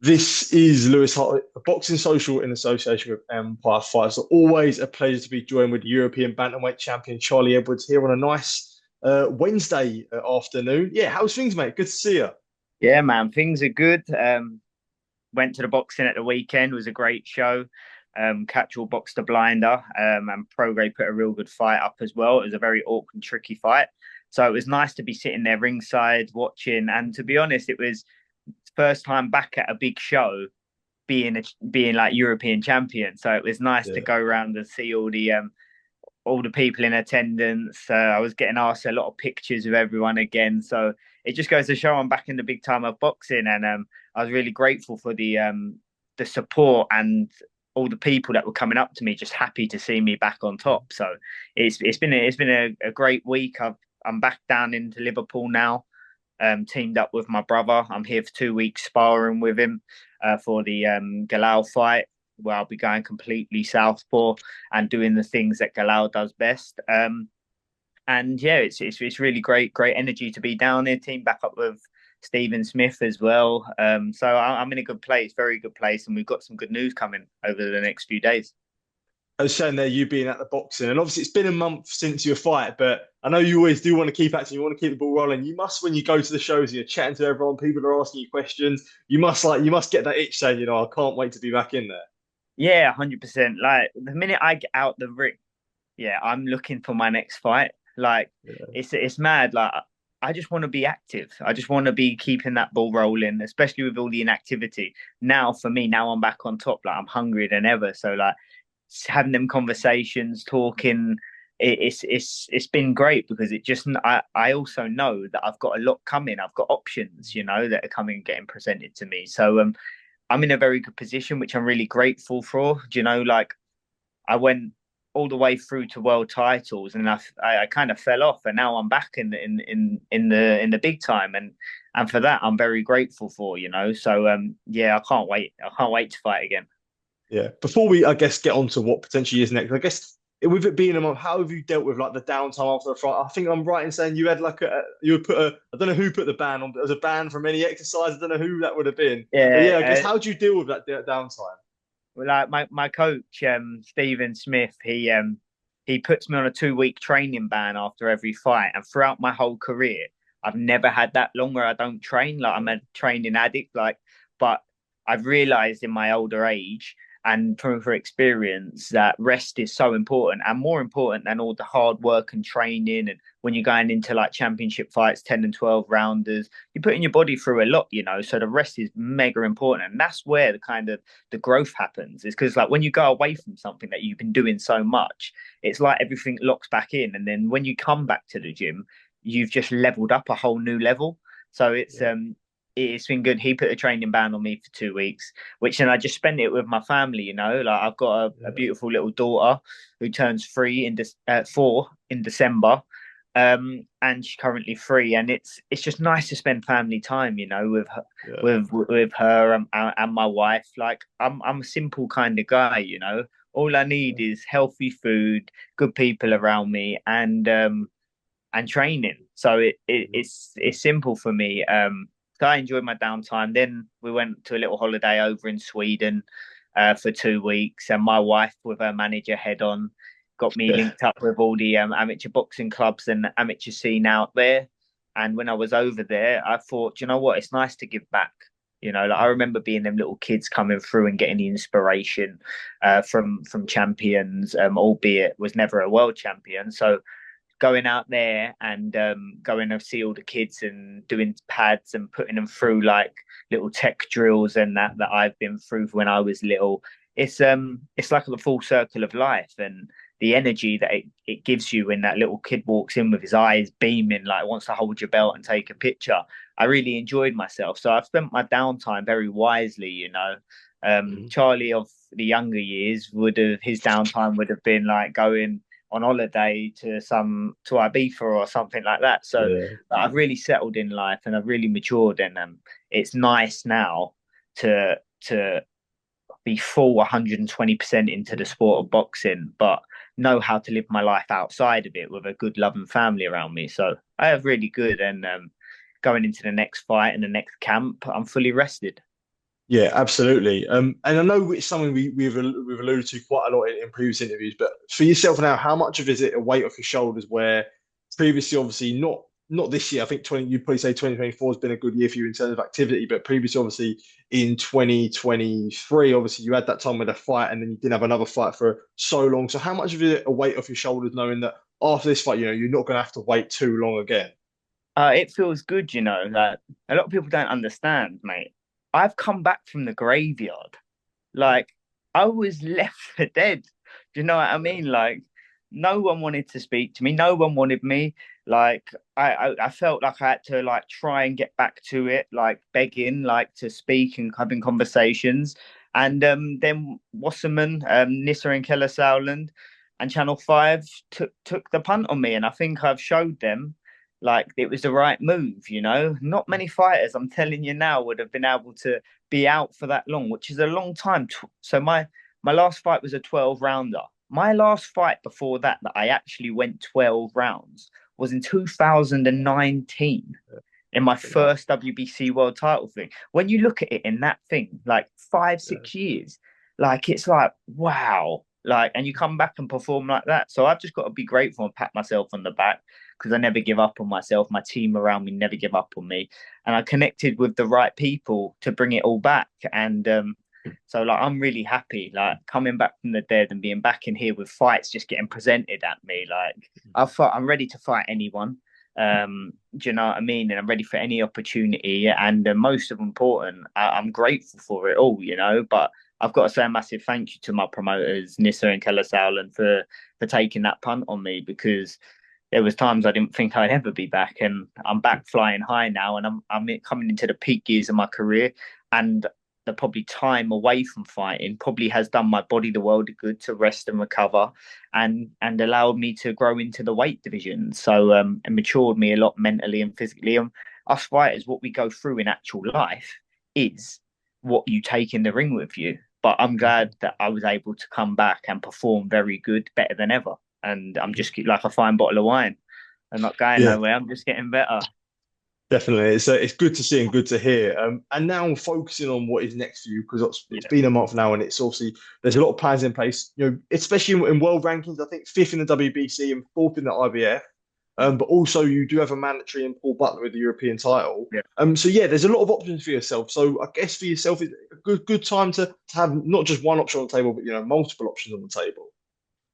This is Lewis Hart, a boxing social in association with Empire Fights. So always a pleasure to be joined with European bantamweight champion Charlie Edwards here on a nice Wednesday afternoon. Yeah, how's things, mate? Good to see you. Yeah, man, things are good. Went to the boxing at the weekend, was a great show. Catchall boxed a blinder, and Prograis put a real good fight up as well. It was a very awkward and tricky fight. So it was nice to be sitting there ringside watching. And to be honest, it was first time back at a big show, being like European champion. So it was nice to Yeah. go around and see all the people in attendance. I was getting asked a lot of pictures of everyone again. So it just goes to show I'm back in the big time of boxing, and I was really grateful for the support and all the people that were coming up to me, just happy to see me back on top. So it's been a great week. I'm back down into Liverpool now. Teamed up with my brother. I'm here for 2 weeks sparring with him for the Galal fight, where I'll be going completely southpaw and doing the things that Galal does best. And yeah, it's really great energy to be down there. Team back up with Stephen Smith as well. So I'm in a good place, very good place, and we've got some good news coming over the next few days. I was saying there, you being at the boxing, and obviously it's been a month since your fight, but I know you always do want to keep acting, you want to keep the ball rolling. You must, when you go to the shows and you're chatting to everyone, people are asking you questions, you must get that itch saying, I can't wait to be back in there. Yeah, 100%. Like the minute I get out the ring, yeah, I'm looking for my next fight. Like Yeah. it's mad. Like I just want to be active. I just want to be keeping that ball rolling, especially with all the inactivity. Now for me, now I'm back on top. Like I'm hungrier than ever. So like having them conversations, talking, it's been great because it just I also know that I've got a lot coming. I've got options, that are coming and getting presented to me. So I'm in a very good position, which I'm really grateful for. Like I went all the way through to world titles, and I kind of fell off, and now I'm back in the big time, and for that I'm very grateful for. So yeah, I can't wait to fight again. Yeah. Before we, I guess, get on to what potentially is next, I guess with it being a month, how have you dealt with like the downtime after the fight? I think I'm right in saying you had like you would put I don't know who put the ban on, but there was a ban from any exercise. I don't know who that would have been. But Yeah, yeah, I guess how do you deal with that downtime? well, like my coach, Stephen Smith, he puts me on a 2 week training ban after every fight, and throughout my whole career, I've never had that long where I don't train. Like I'm a training addict, but I've realised in my older age and for experience that rest is so important and more important than all the hard work and training. And when you're going into like championship fights, 10 and 12 rounders, you're putting your body through a lot. So the rest is mega important, and that's where the growth happens. Is because like when you go away from something that you've been doing so much, it's like everything locks back in, and then when you come back to the gym, you've just leveled up a whole new level. So Yeah. it's been good. He put a training ban on me for 2 weeks, which then I just spent it with my family. Like I've got a Yeah. beautiful little daughter who turns 4 in December, and she's currently 3, and it's just nice to spend family time, with her, Yeah. with her and my wife. Like I'm a simple kind of guy. All I need is healthy food, good people around me, and training. So it's simple for me. So I enjoyed my downtime. Then we went to a little holiday over in Sweden for 2 weeks, and my wife with her manager head on got me Yeah. linked up with all the amateur boxing clubs and amateur scene out there. And when I was over there, I thought, you know what, it's nice to give back. Like I remember being them little kids coming through and getting the inspiration from champions, albeit was never a world champion. So going out there and going to see all the kids and doing pads and putting them through like little tech drills and that I've been through when I was little. It's like the full circle of life, and the energy that it gives you when that little kid walks in with his eyes beaming, like wants to hold your belt and take a picture. I really enjoyed myself. So I've spent my downtime very wisely. Mhm. Charlie of the younger years would have his downtime would have been like going on holiday to Ibiza or something like that. So Yeah. I've really settled in life and I've really matured, and it's nice now to be full 120% into the sport of boxing, but know how to live my life outside of it with a good loving family around me. So I have really good, and going into the next fight and the next camp, I'm fully rested. Yeah, absolutely. And I know it's something we've alluded to quite a lot in previous interviews, but for yourself now, how much of is it a weight off your shoulders where previously, obviously, not this year. I think 20, you'd probably say 2024 has been a good year for you in terms of activity, but previously, obviously, in 2023, obviously, you had that time with a fight and then you didn't have another fight for so long. So how much of it a weight off your shoulders knowing that after this fight, you're not going to have to wait too long again? It feels good, you know, that a lot of people don't understand, mate. I've come back from the graveyard. Like, I was left for dead. Do you know what I mean? Like, no one wanted to speak to me. No one wanted me. Like, I felt like I had to like try and get back to it, like begging, like to speak and having conversations. And then Wasserman, Nissa and Keller Sowland and Channel 5 took the punt on me. And I think I've showed them like it was the right move, you know. Not many fighters, I'm telling you now, would have been able to be out for that long, which is a long time. So my last fight was a 12 rounder. My last fight before that I actually went 12 rounds was in 2019 in my Yeah, first WBC world title thing. When you look at it in that thing, like five, yeah, 6 years, like it's like wow. Like, and you come back and perform like that. So I've just got to be grateful and pat myself on the back because I never give up on myself. My team around me never give up on me. And I connected with the right people to bring it all back. And so like I'm really happy, like coming back from the dead and being back in here with fights just getting presented at me. Like I'm ready to fight anyone. Do you know what I mean? And I'm ready for any opportunity. And most of important, I'm grateful for it all, you know. But I've got to say a massive thank you to my promoters, Nissa and Keller Sowland, for taking that punt on me because there was times I didn't think I'd ever be back, and I'm back flying high now, and I'm coming into the peak years of my career, and the probably time away from fighting probably has done my body the world of good to rest and recover, and allowed me to grow into the weight division. So and matured me a lot mentally and physically. And us fighters, what we go through in actual life is what you take in the ring with you. But I'm glad that I was able to come back and perform very good, better than ever. And I'm just like a fine bottle of wine. I'm not going yeah. nowhere. I'm just getting better. Definitely, it's good to see and good to hear. And now focusing on what is next for you because it's Yeah. been a month now, and it's obviously there's a lot of plans in place. Especially in world rankings. I think fifth in the WBC and fourth in the IBF. But also you do have a mandatory in Paul Butler with the European title. Yeah. So yeah, there's a lot of options for yourself. So I guess for yourself, it's a good time to have not just one option on the table, but multiple options on the table.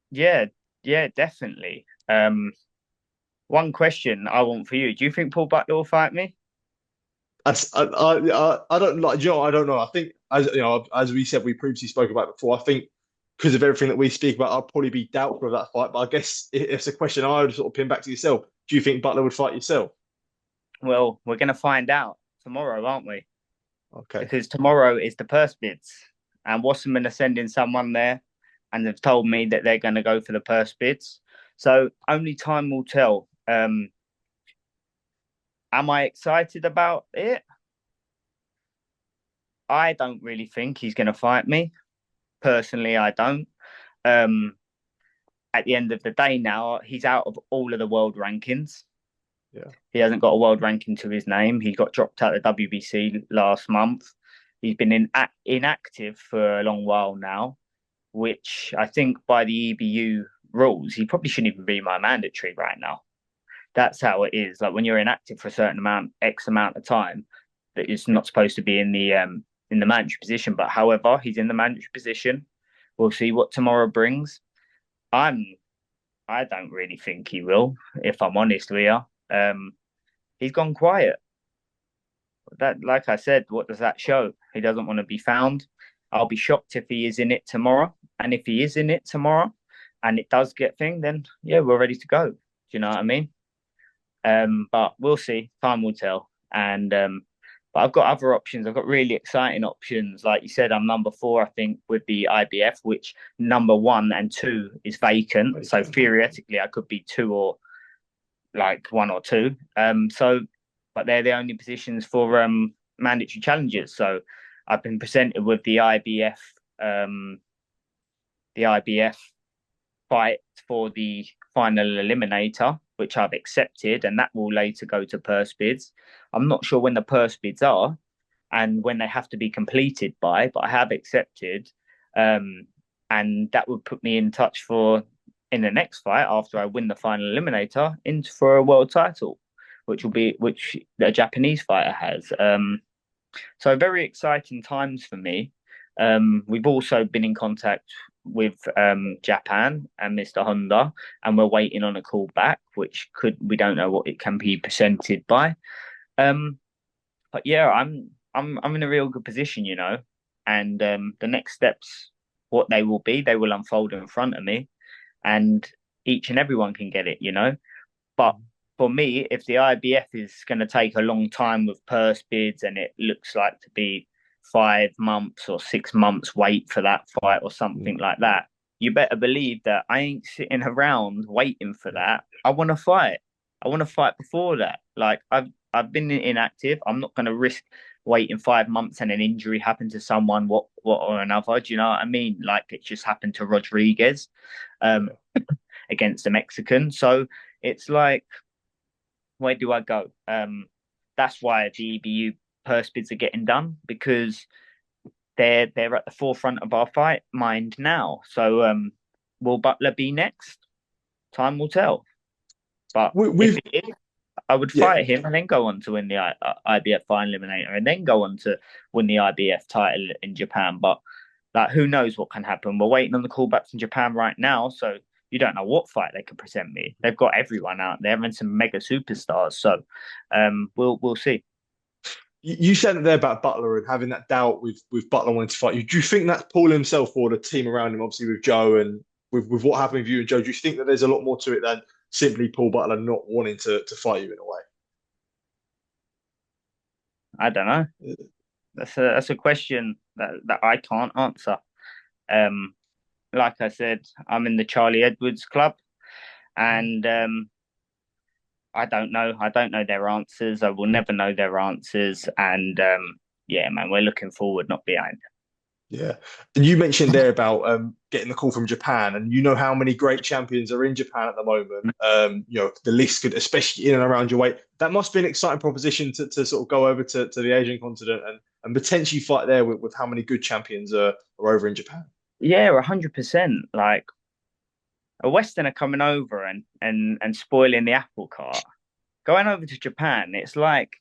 Yeah, yeah, definitely. One question I want for you. Do you think Paul Butler will fight me? I don't like, I don't know. I think, as we said, we previously spoke about before, I think because of everything that we speak about, I'll probably be doubtful of that fight. But I guess it's a question I would sort of pin back to yourself. Do you think Butler would fight yourself? Well, we're going to find out tomorrow, aren't we? Okay. Because tomorrow is the purse bids, and Wasserman are sending someone there, and they've told me that they're going to go for the purse bids. So only time will tell. Am I excited about it? I don't really think he's going to fight me. Personally, I don't. Um, at the end of the day, now he's out of all of the world rankings. Yeah. He hasn't got a world ranking to his name. He got dropped out of the WBC last month. He's been inactive for a long while now, which I think by the EBU rules, he probably shouldn't even be my mandatory right now. That's how it is. Like when you're inactive for a certain amount, X amount of time, that it's not supposed to be in the mandatory position. But however, he's in the mandatory position. We'll see what tomorrow brings. I'm I don't really think he will, if I'm honest with you. He's gone quiet. That, like I said, what does that show? He doesn't want to be found. I'll be shocked if he is in it tomorrow. And if he is in it tomorrow and it does get thing, then yeah, we're ready to go. Do you know what I mean? But we'll see. Time will tell. And but I've got other options. I've got really exciting options. Like you said, I'm number four, I think, with the IBF, which number one and two is vacant. So theoretically, I could be two or like one or two. But they're the only positions for mandatory challenges. So I've been presented with um, the IBF fight for the final eliminator, which I've accepted, and that will later go to purse bids. I'm not sure when the purse bids are, and when they have to be completed by, but I have accepted. Um, and that would put me in touch for in the next fight after I win the final eliminator into for a world title, which a Japanese fighter has. So very exciting times for me. We've also been in contact with Japan and Mr. Honda, and we're waiting on a call back, which we don't know what it can be presented by. Um, but yeah, I'm in a real good position, you know, and the next steps, what they will be, they will unfold in front of me, and each and everyone can get it, you know. But for me, if the IBF is going to take a long time with purse bids and it looks like to be 5 months or 6 months wait for that fight or something like that, you better believe that I ain't sitting around waiting for that. I want to fight. I want to fight before that. Like I've been inactive. I'm not going to risk waiting 5 months and an injury happen to someone, what or another. Do you know what I mean? Like it just happened to Rodriguez um, against a Mexican. So it's like, where do I go? That's why the EBU purse bids are getting done, because they're at the forefront of our fight mind now. So will Butler be next? Time will tell. But if We've it is, I would yeah. fight him and then go on to win the IBF final eliminator and then go on to win the IBF title in Japan. But like, who knows what can happen? We're waiting on the callback from Japan right now, so you don't know what fight they could present me. They've got everyone out there and some mega superstars. So we'll see. You said it there about Butler and having that doubt with Butler wanting to fight you. Do you think that's Paul himself or the team around him, obviously with Joe and with what happened with you and Joe? Do you think that there's a lot more to it than simply Paul Butler not wanting to fight you in a way? I don't know. That's a question that I can't answer. Um, like I said, I'm in the Charlie Edwards club, and I don't know. I don't know their answers. I will never know their answers. And yeah, man, we're looking forward, not behind. Yeah. And you mentioned there about getting the call from Japan, and you know how many great champions are in Japan at the moment. The list could, especially in and around your weight, that must be an exciting proposition to sort of go over to the Asian continent and potentially fight there with how many good champions are over in Japan. Yeah, 100%. Like a Westerner coming over and spoiling the apple cart. Going over to Japan, it's like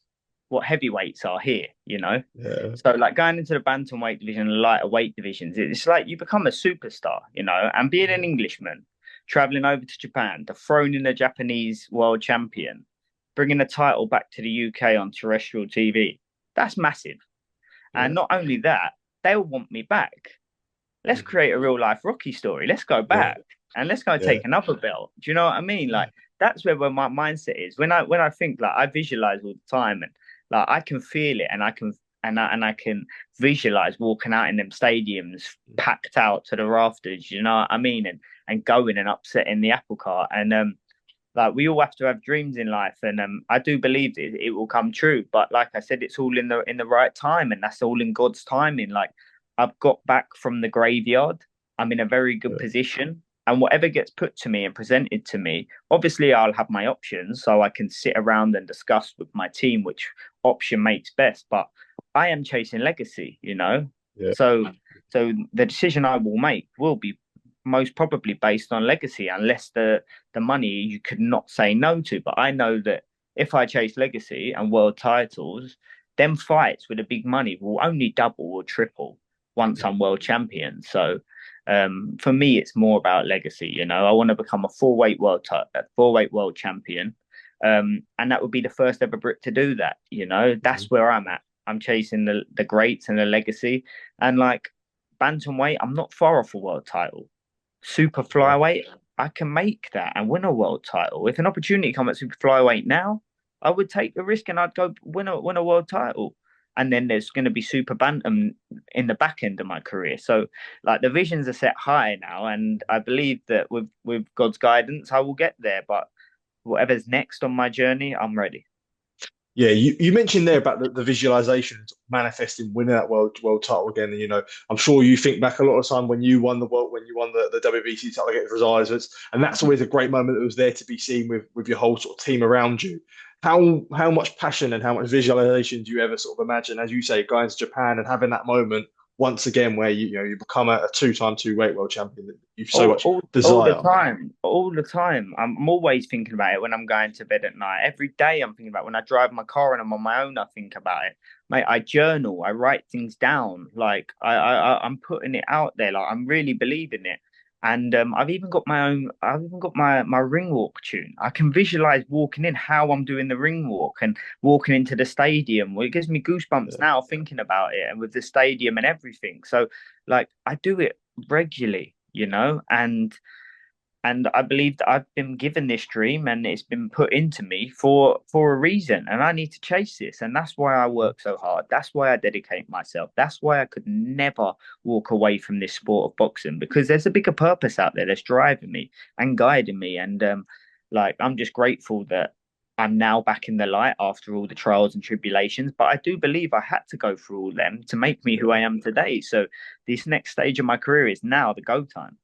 what heavyweights are here, you know? Yeah. So like going into the bantamweight division and lighter weight divisions, it's like you become a superstar, you know, and being an Englishman, traveling over to Japan, dethroning the Japanese world champion, bringing the title back to the UK on terrestrial TV, that's massive. And Yeah. not only that, they'll want me back. Let's create a real life Rocky story. Let's go Yeah. back and let's go Yeah. take another belt. Do you know what I mean? Like that's where my mindset is. When I think, like, I visualize all the time, and like I can feel it, and I can visualize walking out in them stadiums packed out to the rafters. You know what I mean? And going and upsetting the apple cart. And like we all have to have dreams in life, and I do believe it will come true. But like I said, it's all in the right time, and that's all in God's timing. Like I've got back from the graveyard. I'm in a very good position. And whatever gets put to me and presented to me, obviously I'll have my options so I can sit around and discuss with my team which option makes best. But I am chasing legacy, you know. Yeah. So the decision I will make will be most probably based on legacy, unless the money you could not say no to. But I know that if I chase legacy and world titles, them fights with the big money will only double or triple once I'm world champion. So for me, it's more about legacy. You know, I want to become a four-weight world champion, and that would be the first ever Brit to do that. You know, that's where I'm at. I'm chasing the greats and the legacy, and like bantamweight, I'm not far off a world title. Super flyweight, I can make that and win a world title. If an opportunity comes at super flyweight now, I would take the risk and I'd go win a world title. And then there's going to be super bantam in the back end of my career. So like the visions are set high now, and I believe that with God's guidance, I will get there. But whatever's next on my journey, I'm ready. Yeah, you mentioned there about the visualizations manifesting winning that world title again. And I'm sure you think back a lot of time when you won the WBC title against Rosales, and that's always a great moment that was there to be seen with your whole sort of team around you. How much passion and how much visualization do you ever sort of imagine, as you say, going to Japan and having that moment once again where you become a two-time two-weight world champion that you so much All the desire? time, all the time. I'm always thinking about it when I'm going to bed at night. Every day I'm thinking about it. When I drive my car and I'm on my own, I think about it. Mate, I journal, I write things down. Like I'm putting it out there. Like I'm really believing it. And I've even got my ring walk tune. I can visualize walking in how I'm doing the ring walk and walking into the stadium. Well, it gives me goosebumps Yeah. now thinking about it and with the stadium and everything. So like I do it regularly, and I believe that I've been given this dream and it's been put into me for a reason, and I need to chase this. And that's why I work so hard. That's why I dedicate myself. That's why I could never walk away from this sport of boxing, because there's a bigger purpose out there that's driving me and guiding me. And like I'm just grateful that I'm now back in the light after all the trials and tribulations. But I do believe I had to go through all them to make me who I am today. So this next stage of my career is now the go time.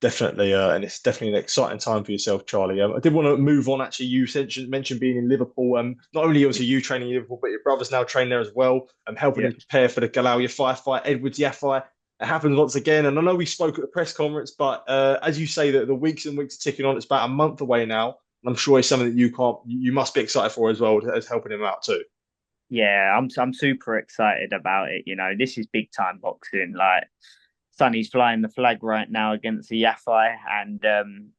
Definitely, and it's definitely an exciting time for yourself, Charlie. I did want to move on. Actually, you mentioned being in Liverpool. Not only obviously you training in Liverpool, but your brother's now training there as well, and helping Yeah. him prepare for the Galal Yafai fight, Edwards Yafai. It happens once again, and I know we spoke at the press conference, but as you say, that the weeks and weeks are ticking on. It's about a month away now, and I'm sure it's something that you must be excited for as well as helping him out too. Yeah, I'm super excited about it. This is big time boxing. Like Sonny's flying the flag right now against the Yafai, and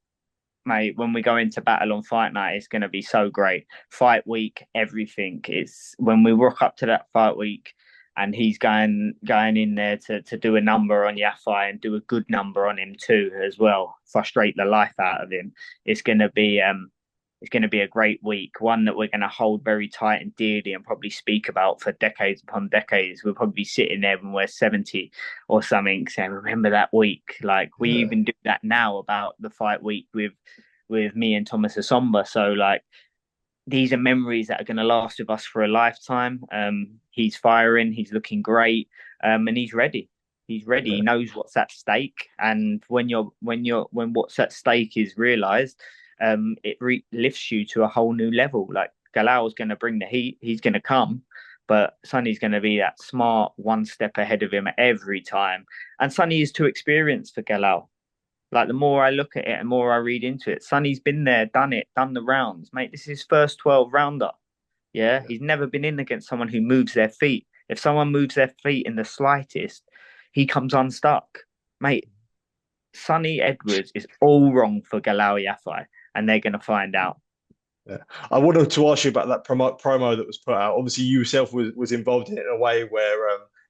mate, when we go into battle on fight night, it's going to be so great. Fight week, everything. It's when we rock up to that fight week, and he's going in there to do a number on Yafai and do a good number on him too as well. Frustrate the life out of him. It's going to be it's going to be a great week, one that we're going to hold very tight and dearly and probably speak about for decades upon decades. We'll probably be sitting there when we're 70 or something saying, remember that week? Like we Yeah, even do that now about the fight week with me and Thomas Asomba. So like these are memories that are going to last with us for a lifetime. He's firing, he's looking great, and he's ready. He's ready. He yeah, knows what's at stake, and when what's at stake is realised, lifts you to a whole new level. Like Galal's going to bring the heat. He's going to come, but Sonny's going to be that smart one step ahead of him every time. And Sonny is too experienced for Galal. Like the more I look at it and more I read into it, Sonny's been there, done it, done the rounds, mate. This is his first 12 rounder. Yeah, yeah. he's never been in against someone who moves their feet. If someone moves their feet in the slightest, he comes unstuck. Mate, Sonny Edwards is all wrong for Galal Yafai, and they're going to find out. Yeah. I wanted to ask you about that promo that was put out. Obviously, you yourself was involved in it in a way where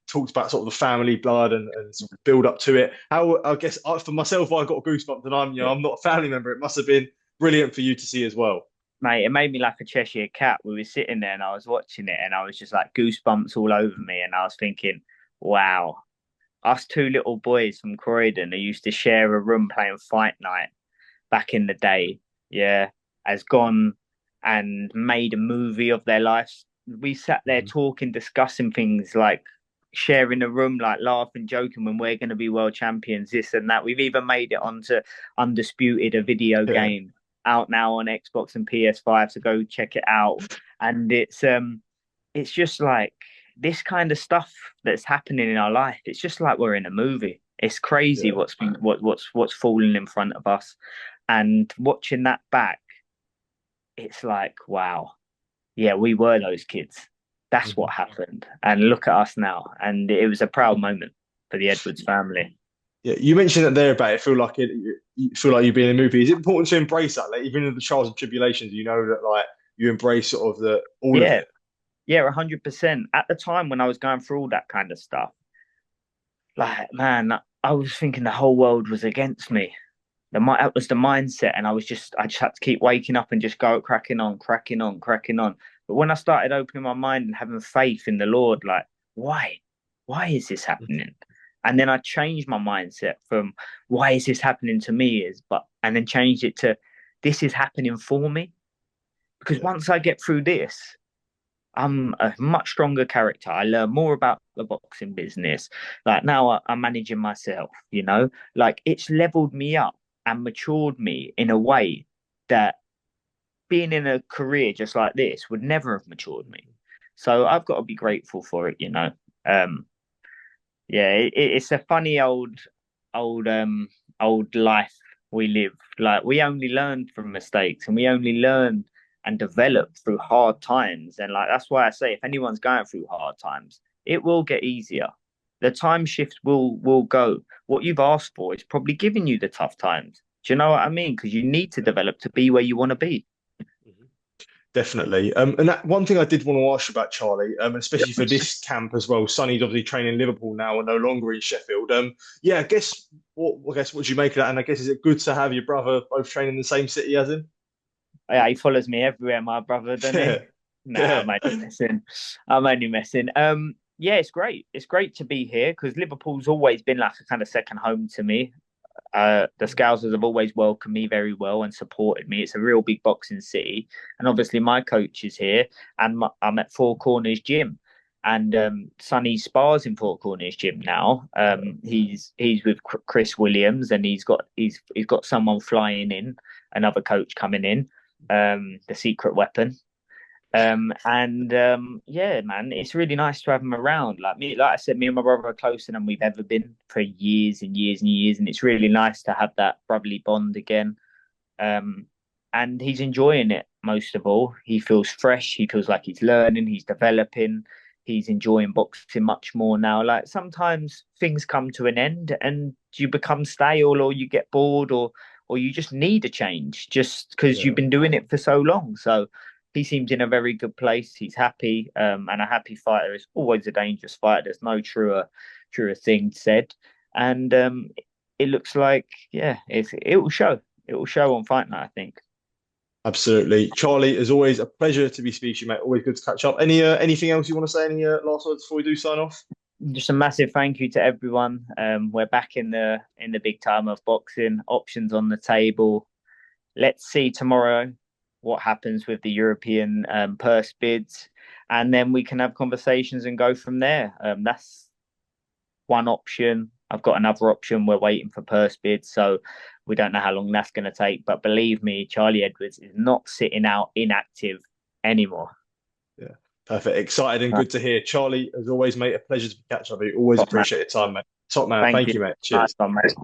talks about sort of the family blood and sort of build up to it. How I guess for myself, I got goosebumps, and Yeah. I'm not a family member. It must have been brilliant for you to see as well. Mate, it made me like a Cheshire cat. We were sitting there and I was watching it and I was just like goosebumps all over me. And I was thinking, wow, us two little boys from Croydon who used to share a room playing fight night back in the day, yeah, has gone and made a movie of their lives. We sat there Mhm. talking, discussing things like sharing a room, like laughing, joking when we're going to be world champions, this and that. We've even made it onto Undisputed, a video Yeah, game out now on Xbox and PS5. So go check it out. And it's just like this kind of stuff that's happening in our life. It's just like we're in a movie. It's crazy yeah. what's falling in front of us, and watching that back, it's like wow, yeah, we were those kids. That's Mhm. what happened, and look at us now. And it was a proud moment for the Edwards family. Yeah, you mentioned that there about it. Feel like you feel like you've been in a movie. Is it important to embrace that? Like even in the trials and tribulations, you know that like you embrace sort of the all of Yeah, it. yeah, 100%. At the time when I was going through all that kind of stuff, like man, I was thinking the whole world was against me. That was the mindset, and I just had to keep waking up and just go cracking on, cracking on, cracking on. But when I started opening my mind and having faith in the Lord, like why, why is this happening? And then I changed my mindset from why is this happening to me and then changed it to this is happening for me, because Yeah, once I get through this, I'm a much stronger character. I learn more about the boxing business. Like now I'm managing myself, like it's leveled me up and matured me in a way that being in a career just like this would never have matured me. So I've got to be grateful for it, you know. Um, yeah, it's a funny old old life we live. Like we only learn from mistakes, and we only learn and develop through hard times. And like that's why I say if anyone's going through hard times, it will get easier. The time shift will go. What you've asked for is probably giving you the tough times. Do you know what I mean? Because you need to develop to be where you want to be. Definitely. And that one thing I did want to ask you about, Charlie, especially for Yep. this camp as well. Sonny's obviously training in Liverpool now and no longer in Sheffield. Yeah, I guess what do you make of that? And I guess is it good to have your brother both training in the same city as him? Yeah, he follows me everywhere, my brother, doesn't he? Yeah, Nah, yeah, I'm only messing. I'm only messing. Yeah, it's great. It's great to be here because Liverpool's always been like a kind of second home to me. The Scousers have always welcomed me very well and supported me. It's a real big boxing city, and obviously my coach is here, and I'm at Four Corners Gym, and Sonny spars in Four Corners Gym now. He's with Chris Williams, and he's got someone flying in, another coach coming in, the secret weapon. Yeah, man, it's really nice to have him around. Like I said, me and my brother are closer than we've ever been for years and years and years, and it's really nice to have that brotherly bond again. Um, and he's enjoying it most of all. He feels fresh. He feels like he's learning. He's developing. He's enjoying boxing much more now. Like sometimes things come to an end, and you become stale, or you get bored, or you just need a change, just because you've yeah. been doing it for so long. So he seems in a very good place. He's happy, and a happy fighter is always a dangerous fighter. There's no truer thing said, and it looks like it will show. It will show on fight night, I think. Absolutely. Charlie, as always, a pleasure to be speaking to you, mate. Always good to catch up. Anything else you want to say? Any last words before we do sign off? Just a massive thank you to everyone. We're back in the big time of boxing. Options on the table. Let's see tomorrow what happens with the European purse bids, and then we can have conversations and go from there. That's one option. I've got another option. We're waiting for purse bids, so we don't know how long that's going to take. But believe me, Charlie Edwards is not sitting out inactive anymore. Yeah, perfect. Excited and Right. good to hear. Charlie, as always, mate, a pleasure to catch up with you. Always Top man. appreciate your time, mate. Top man. Thank you. Thank you, mate. Nice Cheers. one, mate.